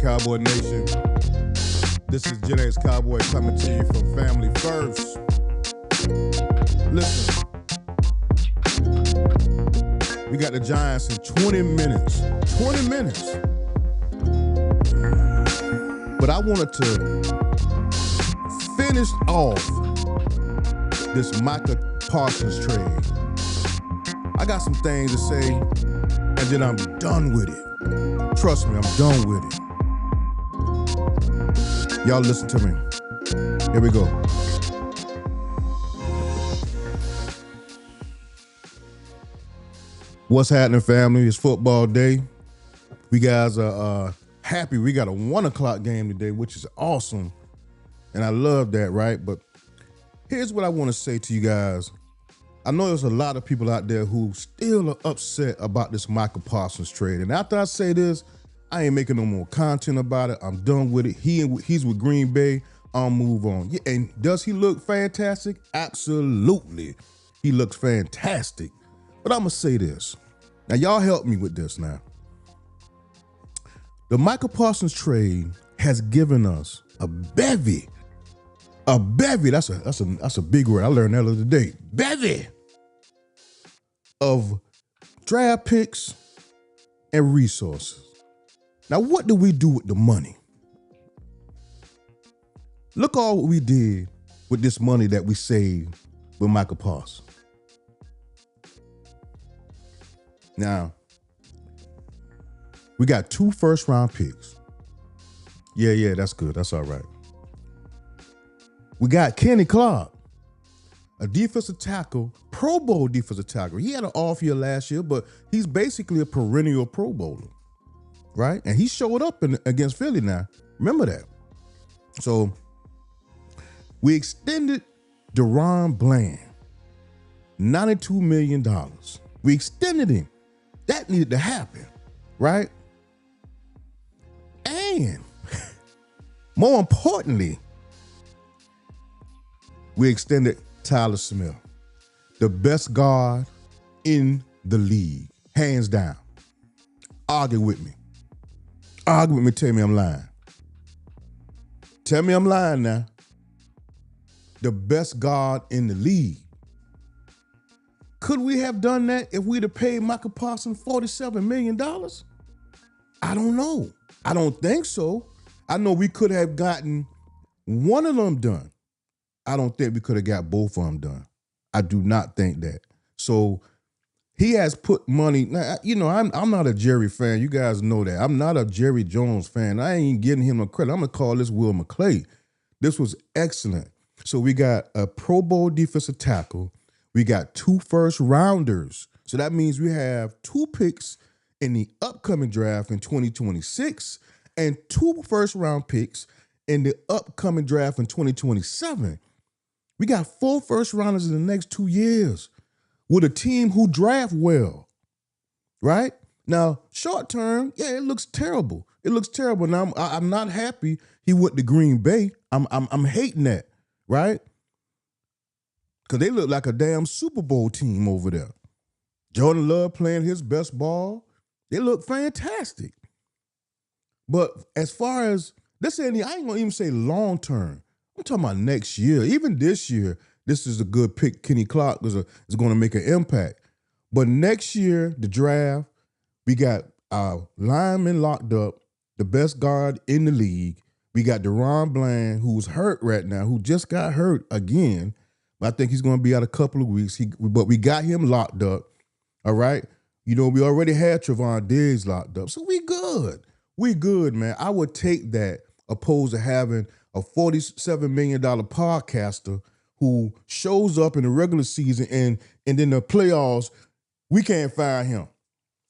Cowboy Nation. This is Gen X Cowboy coming to you from Family First. Listen, we got the Giants in 20 minutes. 20 minutes. But I wanted to finish off this Parsons trade. I got some things to say, and then I'm done with it. Trust me, I'm done with it. Y'all listen to me. Here we go. What's happening, family? It's football day. We guys are happy. We got a 1 o'clock game today, which is awesome. And I love that, right? But here's what I want to say to you guys. I know there's a lot of people out there who still are upset about this Micah Parsons trade. And after I say this, I ain't making no more content about it. I'm done with it. He's with Green Bay. I'll move on. Yeah, and does he look fantastic? Absolutely. He looks fantastic. But I'm going to say this. Now, y'all help me with this now. The Micah Parsons trade has given us a bevy. A bevy, that's a big word. I learned that the other day. Bevy of draft picks and resources. Now, what do we do with the money? Look all what we did with this money that we saved with Micah Parsons. Now, we got 2 first-round picks. Yeah, that's good. That's all right. We got Kenny Clark, a defensive tackle, Pro Bowl defensive tackle. He had an off year last year, but he's basically a perennial Pro Bowler, right? And he showed up against Philly now. Remember that. So we extended DaRon Bland, $92 million. We extended him. That needed to happen, right? And more importantly, we extended Tyler Smith, the best guard in the league, hands down. Argue with me. Argue with me, tell me I'm lying. Tell me I'm lying now. The best guard in the league. Could we have done that if we'd have paid Micah Parsons $47 million? I don't know. I don't think so. I know we could have gotten one of them done. I don't think we could have got both of them done. I do not think that. So he has put money. Now, you know, I'm not a Jerry fan. You guys know that. I'm not a Jerry Jones fan. I ain't getting him no credit. I'm going to call this Will McClay. This was excellent. So we got a Pro Bowl defensive tackle. We got 2 first-rounders. So that means we have 2 picks in the upcoming draft in 2026 and 2 first-round picks in the upcoming draft in 2027. We got 4 first-rounders in the next 2 years with a team who draft well, right? Now, short term, yeah, it looks terrible. It looks terrible. Now, I'm not happy he went to Green Bay. I'm hating that, right? Because they look like a damn Super Bowl team over there. Jordan Love playing his best ball. They look fantastic. But as far as, I ain't going to even say long term. I'm talking about next year. Even this year, this is a good pick. Kenny Clark is going to make an impact. But next year, the draft, we got our lineman locked up, the best guard in the league. We got DaRon Bland, who's hurt right now, who just got hurt again. I think he's going to be out a couple of weeks. But we got him locked up, all right? You know, we already had Trevon Diggs locked up, so we good. We good, man. I would take that opposed to having a $47 million podcaster who shows up in the regular season and in the playoffs, we can't fire him.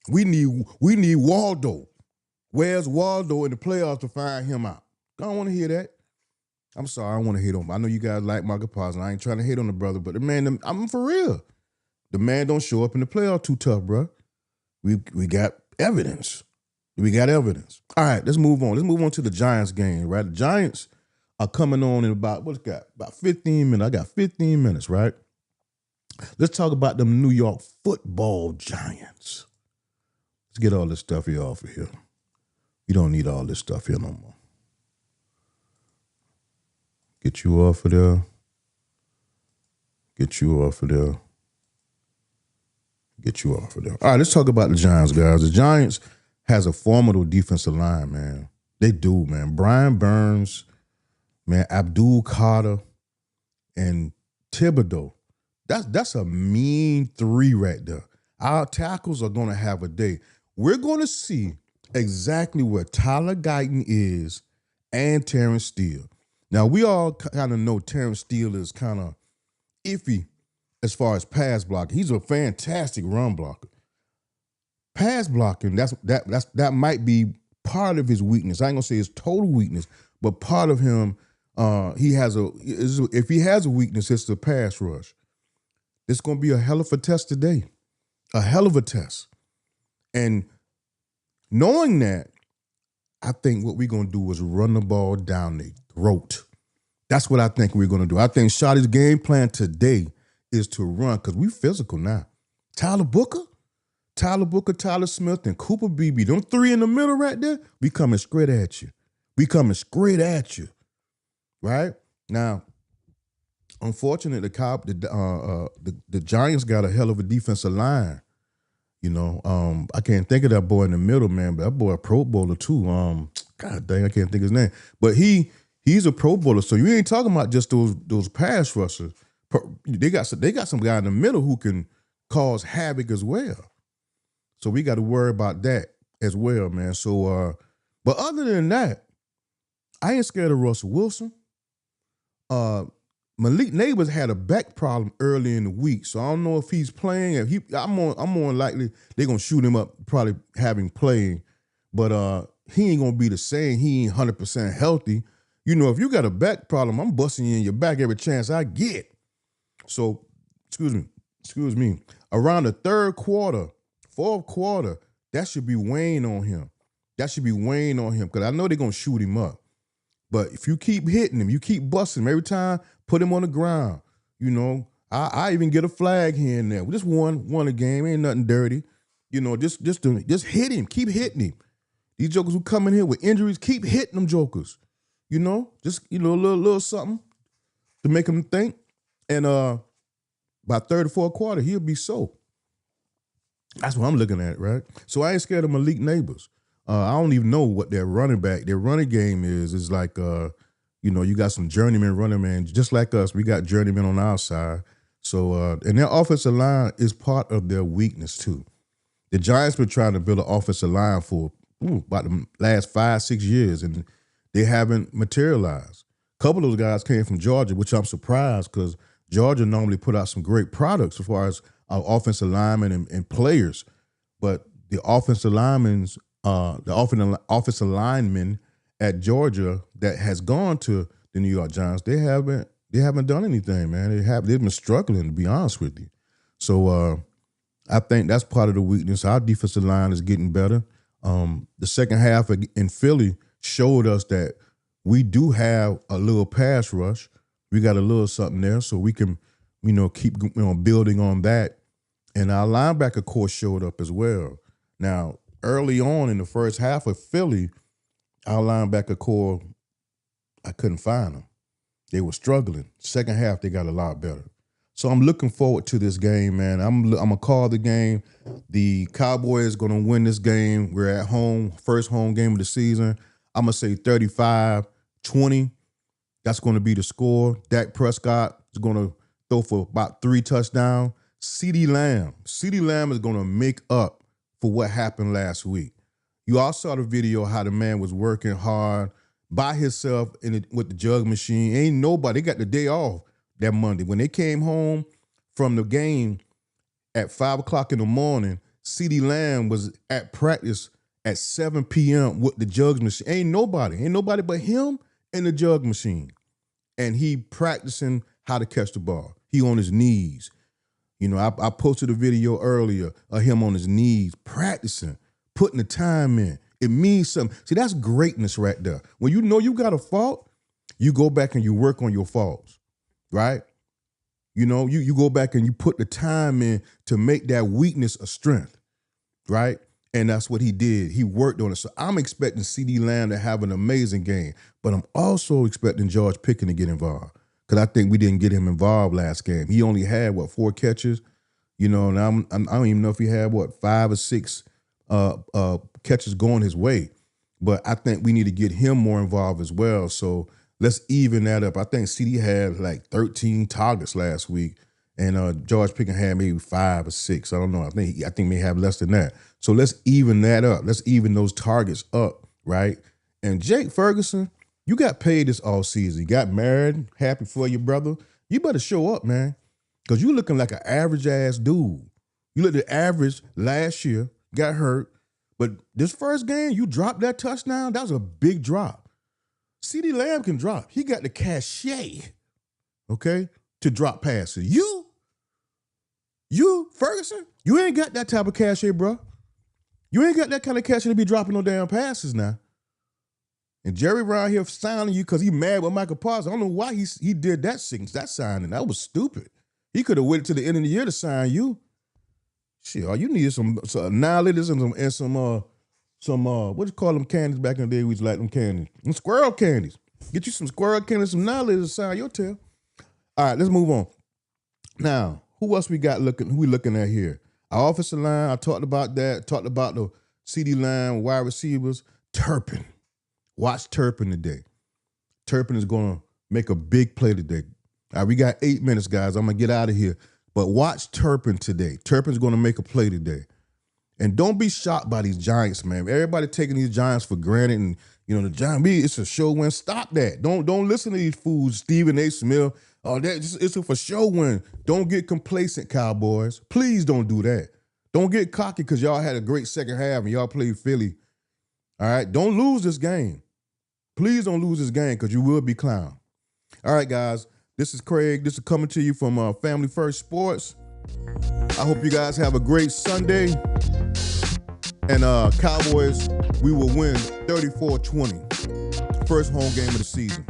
We need Waldo. Where's Waldo in the playoffs to fire him out? I don't want to hear that. I'm sorry, I don't want to hate on him. I know you guys like Micah Parsons. I ain't trying to hate on the brother, but the man, I'm for real. The man don't show up in the playoffs too tough, bro. We got evidence. We got evidence. All right, let's move on. Let's move on to the Giants game, right? The Giants are coming on in about 15 minutes. I got 15 minutes, right? Let's talk about them New York football Giants. Let's get all this stuff here off of here. You don't need all this stuff here no more. Get you off of there. Get you off of there. Get you off of there. All right, let's talk about the Giants, guys. The Giants has a formidable defensive line, man. They do, man. Brian Burns, man, Abdul Carter, and Thibodeau. That's a mean three right there. Our tackles are going to have a day. We're going to see exactly where Tyler Guyton is and Terrence Steele. Now, we all kind of know Terrence Steele is kind of iffy as far as pass blocking. He's a fantastic run blocker. Pass blocking, that might be part of his weakness. I ain't gonna say his total weakness, but part of him, if he has a weakness, it's the pass rush. It's gonna be a hell of a test today. A hell of a test. And knowing that, I think what we're gonna do is run the ball down their throat. That's what I think we're gonna do. I think Shotty's game plan today is to run, because we physical now. Tyler Booker, Tyler Smith, and Cooper Beebe, them three in the middle right there, we coming straight at you. We coming straight at you, right? Now, unfortunately, the Giants got a hell of a defensive line. You know, I can't think of that boy in the middle, man, but that boy a Pro Bowler too. God dang, I can't think of his name. But he's a Pro Bowler, so you ain't talking about just those pass rushers. They got some guy in the middle who can cause havoc as well. So we got to worry about that as well, man. So, but other than that, I ain't scared of Russell Wilson. Malik Neighbors had a back problem early in the week, so I don't know if he's playing. I'm more likely they're gonna shoot him up, probably having playing, but he ain't gonna be the same. He ain't 100% healthy. You know, if you got a back problem, I'm busting you in your back every chance I get. So, excuse me. Around the third quarter, fourth quarter, that should be weighing on him. Because I know they're going to shoot him up. But if you keep hitting him, you keep busting him every time, put him on the ground. You know, I even get a flag here and there. We just won a game. Ain't nothing dirty. You know, just hit him. Keep hitting him. These jokers who come in here with injuries, keep hitting them jokers. You know, just, a little something to make them think. And by third or fourth quarter, he'll be soaked. That's what I'm looking at, right? So I ain't scared of Malik Neighbors. I don't even know what their running game is. It's like, you got some journeyman running man. Just like us, we got journeyman on our side. So, and their offensive line is part of their weakness too. The Giants been trying to build an offensive line for about the last 5-6 years, and they haven't materialized. A couple of those guys came from Georgia, which I'm surprised because Georgia normally put out some great products as far as our offensive linemen and players. But the offensive linemen at Georgia that has gone to the New York Giants, they haven't done anything, man. They've been struggling, to be honest with you. So I think that's part of the weakness. Our defensive line is getting better. The second half in Philly showed us that we do have a little pass rush. We got a little something there, so we can, keep building on that. And our linebacker core showed up as well. Now, early on in the first half of Philly, our linebacker core, I couldn't find them. They were struggling. Second half, they got a lot better. So I'm looking forward to this game, man. I'm gonna call the game. The Cowboys gonna win this game. We're at home, first home game of the season. I'm gonna say 35-20. That's gonna be the score. Dak Prescott is gonna throw for about 3 touchdowns. CeeDee Lamb is gonna make up for what happened last week. You all saw the video how the man was working hard by himself with the jug machine. Ain't nobody. They got the day off that Monday. When they came home from the game at 5 o'clock in the morning, CeeDee Lamb was at practice at 7 p.m. with the jug machine. Ain't nobody but him and the jug machine. And he practicing how to catch the ball. He on his knees. I posted a video earlier of him on his knees practicing, putting the time in. It means something. See, that's greatness right there. When you know you got a fault, you go back and you work on your faults, right? You go back and you put the time in to make that weakness a strength, right? And that's what he did. He worked on it. So I'm expecting CeeDee Lamb to have an amazing game. But I'm also expecting George Pickens to get involved. Because I think we didn't get him involved last game. He only had, 4 catches? You know, and I don't even know if he had, 5 or 6 catches going his way. But I think we need to get him more involved as well. So let's even that up. I think CeeDee had like 13 targets last week. And George Pickens had maybe 5 or 6. I don't know. I think may have less than that. So let's even that up. Let's even those targets up, right? And Jake Ferguson, you got paid this all season. You got married. Happy for you, brother. You better show up, man, because you looking like an average-ass dude. You looked at average last year, got hurt, but this first game, you dropped that touchdown. That was a big drop. CeeDee Lamb can drop. He got the cachet, okay, to drop passes. You, Ferguson, you ain't got that type of cachet, bro. You ain't got that kind of cachet to be dropping no damn passes now. And Jerry around here signing you because he mad with Michael Parsons. I don't know why he did that signing. That was stupid. He could have waited to the end of the year to sign you. Shit, all you need is some annihilators and some what you call them candies back in the day? We used to like them candies. Some squirrel candies. Get you some squirrel candies, some annihilators to sign your tail. All right, let's move on. Now, who else we got looking? Who we looking at here? Our offensive line, I talked about that. Talked about the CeeDee line, wide receivers. Turpin. Watch Turpin today. Turpin is going to make a big play today. All right, we got 8 minutes, guys. I'm going to get out of here. But watch Turpin today. Turpin's going to make a play today. And don't be shocked by these Giants, man. Everybody taking these Giants for granted. And, you know, the Giants, it's a show win. Stop that. Don't listen to these fools, Stephen A. Smith. Oh, it's a for show win. Don't get complacent, Cowboys. Please don't do that. Don't get cocky because y'all had a great second half and y'all played Philly. All right? Don't lose this game. Please don't lose this game because you will be clowned. All right, guys. This is Craig. This is coming to you from Family First Sports. I hope you guys have a great Sunday. And Cowboys, we will win 34-20. First home game of the season.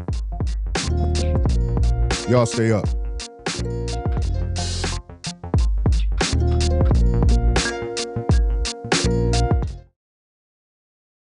Y'all stay up.